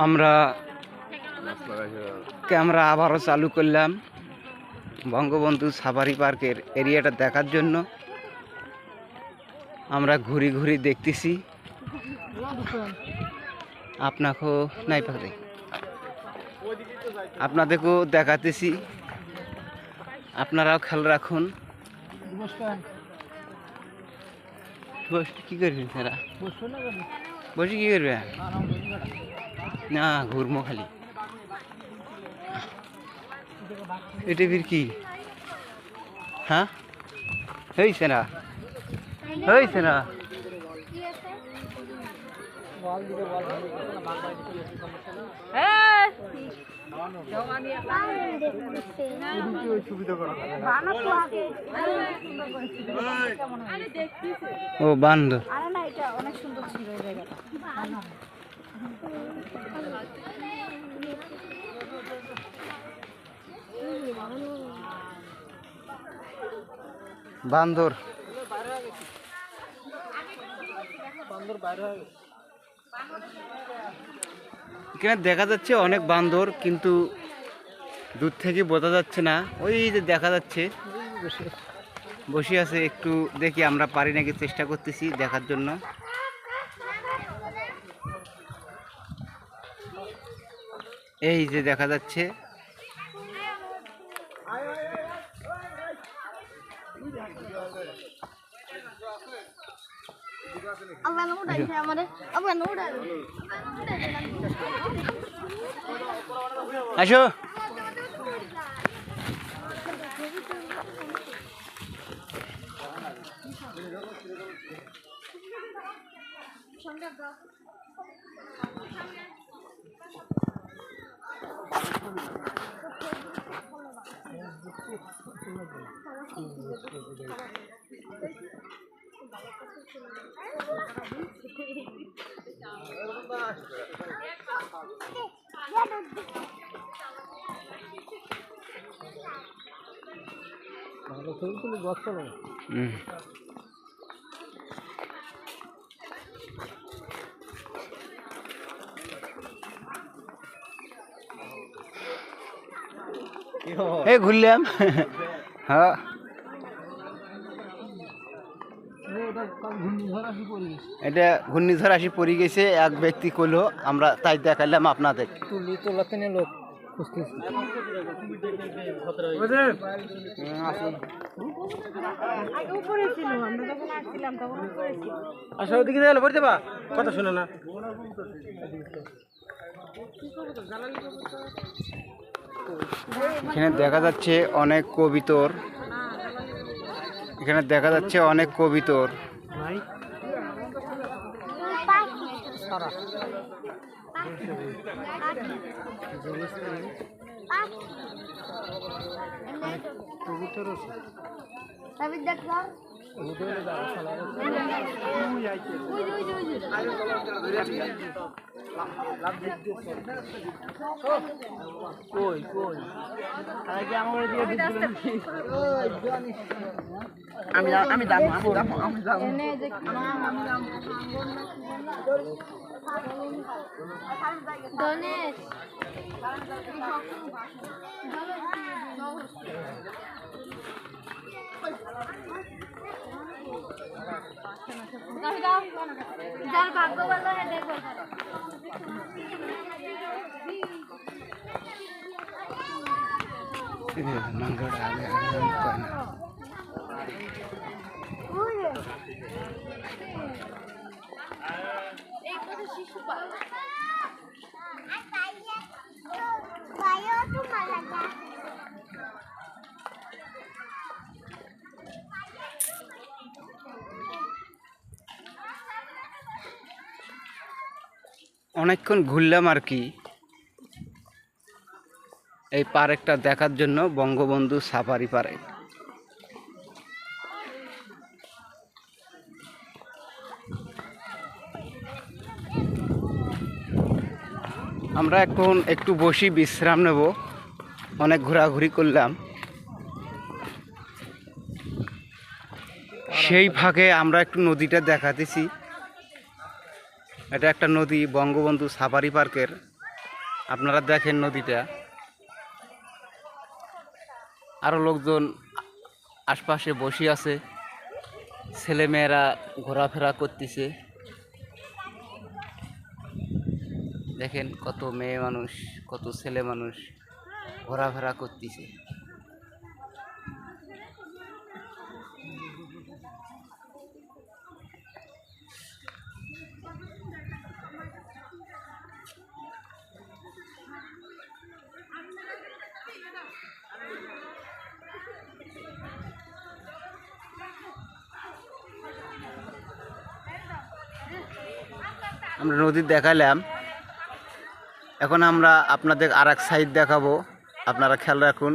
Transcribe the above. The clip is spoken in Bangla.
আমরা ক্যামেরা আবারও চালু করলাম বঙ্গবন্ধু সাফারি পার্কের এরিয়াটা দেখার জন্য। আমরা ঘুরি ঘুরি দেখতেছি, আপনাকেও নাই পারে আপনাদেরকেও দেখাতেছি, আপনারাও খেয়াল রাখুন। কি করবেন স্যারা? বসে কি করবে? না, ঘুরমো খালি। এটা ফির কি? হ্যাঁ, হয়েছে না, হয়েছে না। ও বান্দর, অনেক সুন্দর ছিল এই জায়গাটা। বান্দর এখানে দেখা যাচ্ছে অনেক বান্দর, কিন্তু দূর থেকে বোঝা যাচ্ছে না। ওই যে দেখা যাচ্ছে বসে আছে। একটু দেখি আমরা পারি নাকি, চেষ্টা করতেছি দেখার জন্য। এই যে দেখা যাচ্ছে, আসো। এই ঘুরলাম। হ্যাঁ, এটা ঘূর্ণিঝড় আসি পড়ে গেছে। এক ব্যক্তি কইলো, আমরা তাই দেখালাম আপনাদের। লোক আচ্ছা, ওদিকে গেলে পড়তে বা কথা শুনে না। এখানে দেখা যাচ্ছে অনেক কবিতর, এখানে দেখা যাচ্ছে অনেক কবিতর। আমি যার ভাগ্য ভালো হয় দেখো। অনেকক্ষণ ঘুরলাম আর কি এই পার্কটা দেখার জন্য, বঙ্গবন্ধু সাফারি পার্ক। আমরা এখন একটু বসি, বিশ্রাম নেব। অনেক ঘোরাঘুরি করলাম, সেই ফাঁকে আমরা একটু নদীটা দেখাতেছি। এটা একটা নদী, বঙ্গবন্ধু সাফারি পার্কের। আপনারা দেখেন নদীটা, আরও লোকজন আশপাশে বসে আছে, ছেলেমেয়েরা ঘোরাফেরা করতেছে। দেখেন কত মেয়ে মানুষ, কত ছেলে মানুষ ঘোরাফেরা করতেছে। আমরা নদী দেখালাম, এখন আমরা আপনাদের আর এক সাইড দেখাবো, আপনারা খেয়াল রাখুন।